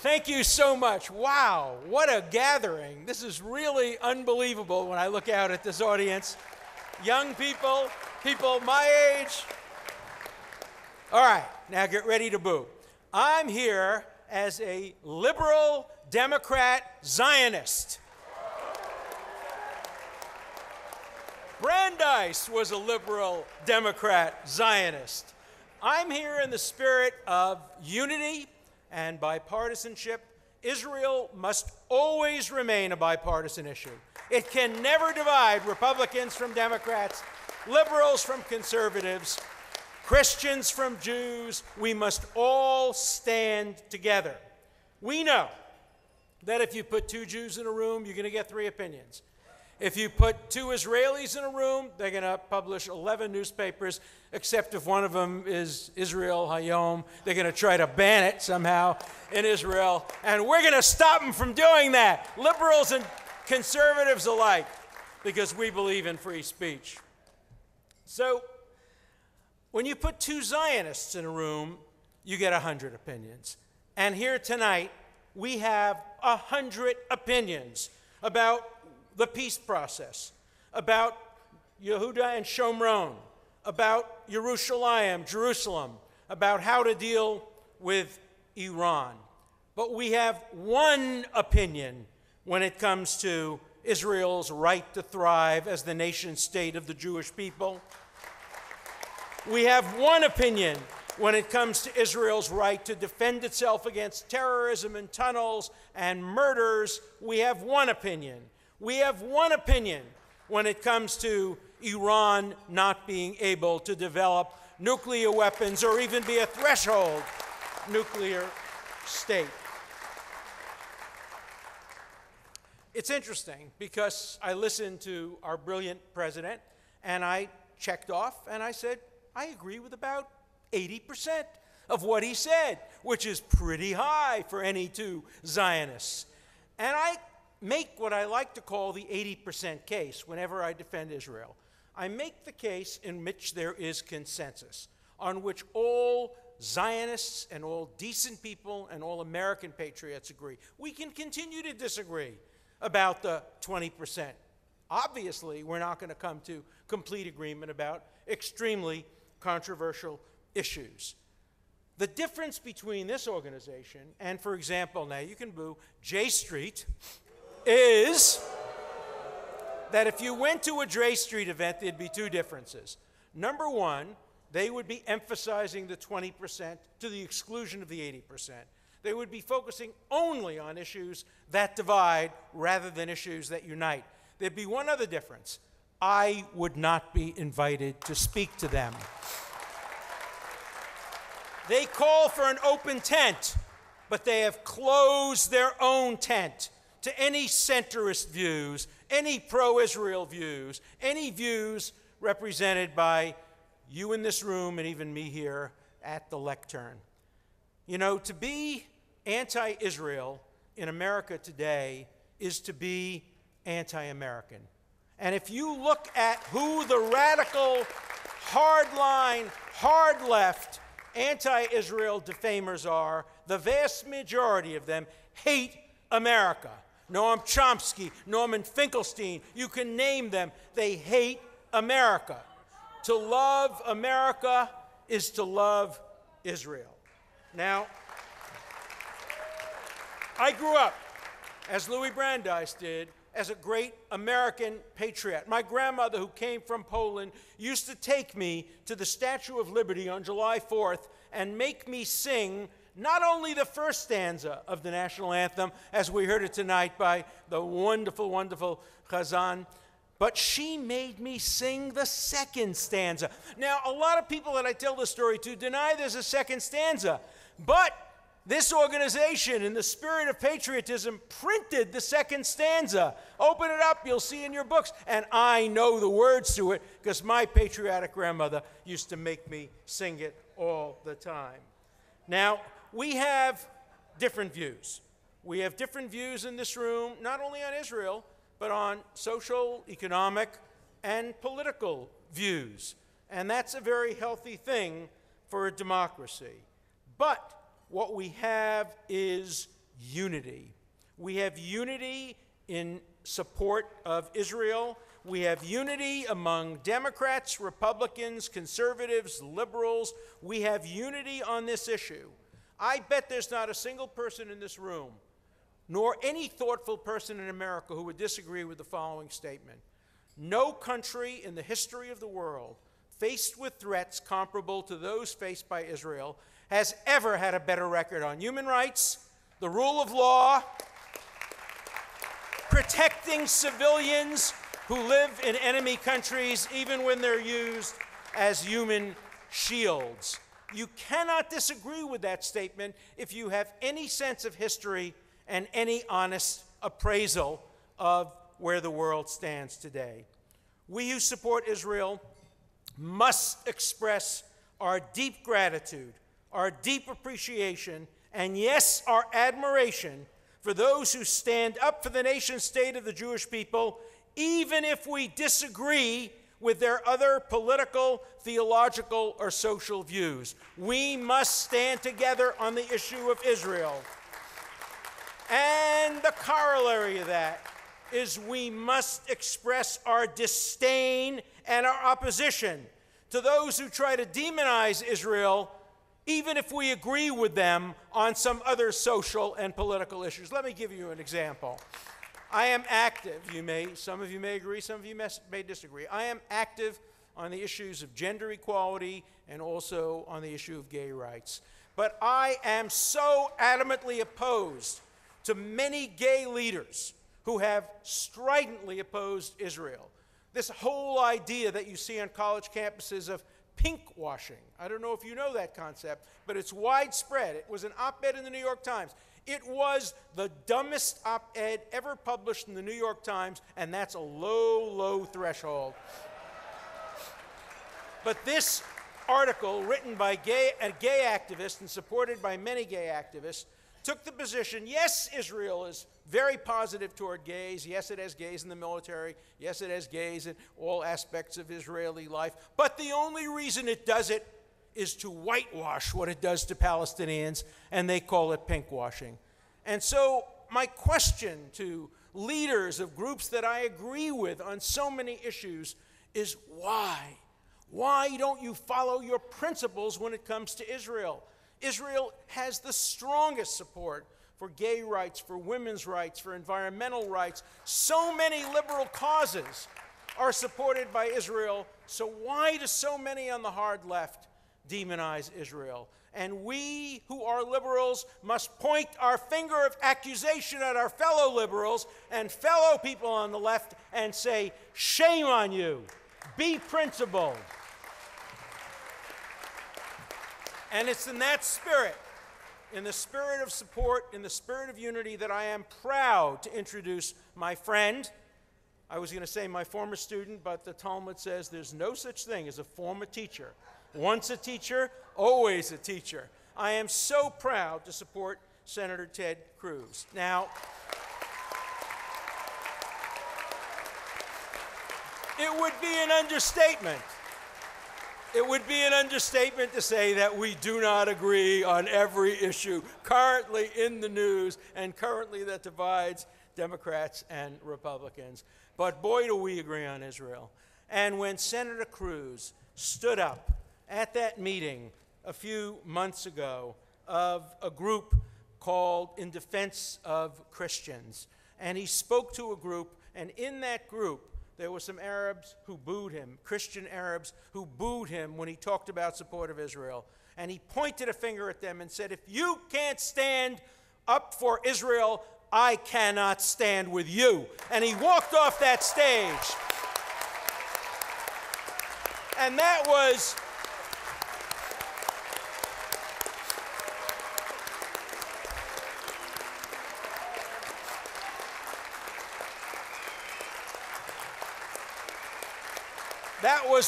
Thank you so much. Wow, what a gathering. This is really unbelievable when I look out at this audience. Young people, people my age. All right, now get ready to boo. I'm here as a liberal Democrat Zionist. Brandeis was a liberal Democrat Zionist. I'm here in the spirit of unity and bipartisanship. Israel must always remain a bipartisan issue. It can never divide Republicans from Democrats, liberals from conservatives, Christians from Jews. We must all stand together. We know that if you put two Jews in a room, you're going to get three opinions. If you put two Israelis in a room, they're going to publish 11 newspapers, except if one of them is Israel Hayom. They're going to try to ban it somehow in Israel, and we're going to stop them from doing that, liberals and conservatives alike, because we believe in free speech. So when you put two Zionists in a room, you get 100 opinions. And here tonight, we have 100 opinions about the peace process, about Yehuda and Shomron, about Yerushalayim, Jerusalem, about how to deal with Iran. But we have one opinion when it comes to Israel's right to thrive as the nation state of the Jewish people. We have one opinion when it comes to Israel's right to defend itself against terrorism and tunnels and murders. We have one opinion. We have one opinion when it comes to Iran not being able to develop nuclear weapons or even be a threshold nuclear state. It's interesting because I listened to our brilliant president and I checked off and I said, I agree with about 80% of what he said, which is pretty high for any two Zionists. And I make what I like to call the 80% case whenever I defend Israel. I make the case in which there is consensus, on which all Zionists and all decent people and all American patriots agree. We can continue to disagree about the 20%. Obviously, we're not going to come to complete agreement about extremely controversial issues. The difference between this organization and, for example, now you can boo J Street, is that if you went to a J Street event, there'd be two differences. Number one, they would be emphasizing the 20% to the exclusion of the 80%. They would be focusing only on issues that divide rather than issues that unite. There'd be one other difference. I would not be invited to speak to them. They call for an open tent, but they have closed their own tent to any centrist views, any pro-Israel views, any views represented by you in this room and even me here at the lectern. You know, to be anti-Israel in America today is to be anti-American. And if you look at who the radical, hardline, hard-left, anti-Israel defamers are, the vast majority of them hate America. Noam Chomsky, Norman Finkelstein, you can name them. They hate America. To love America is to love Israel. Now, I grew up, as Louis Brandeis did, as a great American patriot. My grandmother, who came from Poland, used to take me to the Statue of Liberty on July 4th and make me sing not only the first stanza of the national anthem, as we heard it tonight by the wonderful, wonderful Chazan, but she made me sing the second stanza. Now, a lot of people that I tell this story to deny there's a second stanza, but this organization, in the spirit of patriotism, printed the second stanza. Open it up, you'll see in your books. And I know the words to it because my patriotic grandmother used to make me sing it all the time. Now, we have different views. We have different views in this room, not only on Israel, but on social, economic, and political views. And that's a very healthy thing for a democracy. But what we have is unity. We have unity in support of Israel. We have unity among Democrats, Republicans, conservatives, liberals. We have unity on this issue. I bet there's not a single person in this room, nor any thoughtful person in America, who would disagree with the following statement. No country in the history of the world, faced with threats comparable to those faced by Israel, has ever had a better record on human rights, the rule of law, protecting civilians who live in enemy countries, even when they're used as human shields. You cannot disagree with that statement if you have any sense of history and any honest appraisal of where the world stands today. We who support Israel must express our deep gratitude, our deep appreciation, and yes, our admiration for those who stand up for the nation state of the Jewish people, even if we disagree with their other political, theological, or social views. We must stand together on the issue of Israel. And the corollary of that is we must express our disdain and our opposition to those who try to demonize Israel, even if we agree with them on some other social and political issues. Let me give you an example. I am active. Some of you may agree, some of you may disagree. I am active on the issues of gender equality and also on the issue of gay rights. But I am so adamantly opposed to many gay leaders who have stridently opposed Israel. This whole idea that you see on college campuses of pink washing. I don't know if you know that concept, but it's widespread. It was an op-ed in the New York Times. It was the dumbest op-ed ever published in the New York Times, and that's a low, low threshold. But this article, written by a gay activist and supported by many gay activists, took the position, yes, Israel is very positive toward gays. Yes, it has gays in the military. Yes, it has gays in all aspects of Israeli life. But the only reason it does it is to whitewash what it does to Palestinians, and they call it pink washing. And so my question to leaders of groups that I agree with on so many issues is why? Why don't you follow your principles when it comes to Israel? Israel has the strongest support for gay rights, for women's rights, for environmental rights. So many liberal causes are supported by Israel. So why do so many on the hard left demonize Israel? And we who are liberals must point our finger of accusation at our fellow liberals and fellow people on the left and say, shame on you. Be principled. And it's in that spirit, in the spirit of support, in the spirit of unity, that I am proud to introduce my friend. I was going to say my former student, but the Talmud says there's no such thing as a former teacher. Once a teacher, always a teacher. I am so proud to support Senator Ted Cruz. Now, it would be an understatement. It would be an understatement to say that we do not agree on every issue currently in the news and currently that divides Democrats and Republicans. But boy, do we agree on Israel. And when Senator Cruz stood up at that meeting a few months ago of a group called In Defense of Christians, and he spoke to a group, and in that group, there were some Arabs who booed him, Christian Arabs who booed him when he talked about support of Israel. And he pointed a finger at them and said, if you can't stand up for Israel, I cannot stand with you. And he walked off that stage. And that was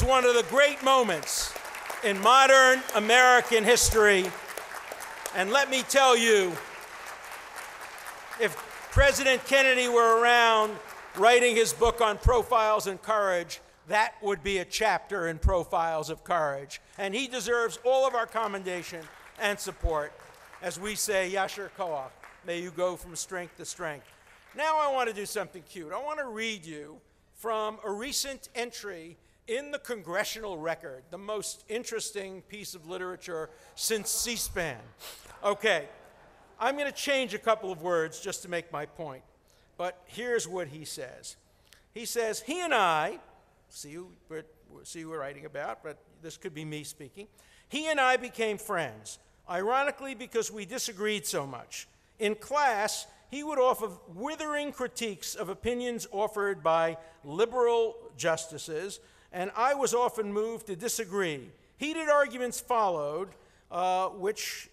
one of the great moments in modern American history. And let me tell you, if President Kennedy were around writing his book on Profiles in Courage, that would be a chapter in Profiles of Courage. And he deserves all of our commendation and support. as we say, Yasher Koach, may you go from strength to strength. Now I want to do something cute. I want to read you from a recent entry in the Congressional Record, the most interesting piece of literature since C-SPAN. Okay, I'm going to change a couple of words just to make my point, but here's what he says. He says, he and I, see who we're writing about, but this could be me speaking. He and I became friends, ironically because we disagreed so much. In class, he would offer withering critiques of opinions offered by liberal justices, and I was often moved to disagree. Heated arguments followed, which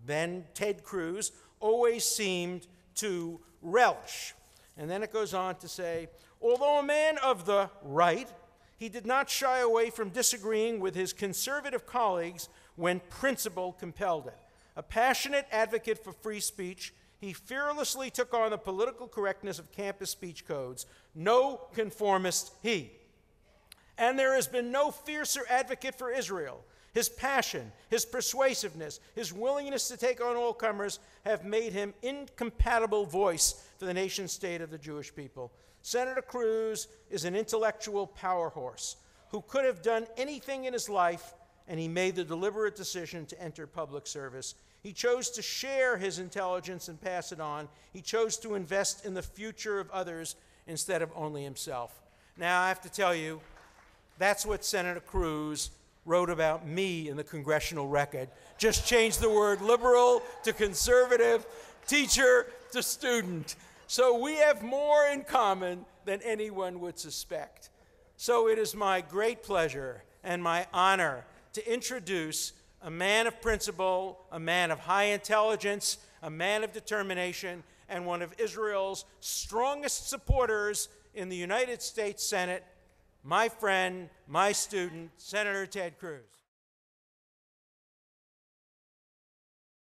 then Ted Cruz always seemed to relish. And then it goes on to say, although a man of the right, he did not shy away from disagreeing with his conservative colleagues when principle compelled it. A passionate advocate for free speech, he fearlessly took on the political correctness of campus speech codes. No conformist he. And there has been no fiercer advocate for Israel. His passion, his persuasiveness, his willingness to take on all comers have made him incompatible voice for the nation state of the Jewish people. Senator Cruz is an intellectual power horse who could have done anything in his life, and he made the deliberate decision to enter public service. He chose to share his intelligence and pass it on. He chose to invest in the future of others instead of only himself. Now, I have to tell you, that's what Senator Cruz wrote about me in the Congressional Record. Just change the word liberal to conservative, teacher to student. So we have more in common than anyone would suspect. So it is my great pleasure and my honor to introduce a man of principle, a man of high intelligence, a man of determination, and one of Israel's strongest supporters in the United States Senate, my friend, my student, Senator Ted Cruz.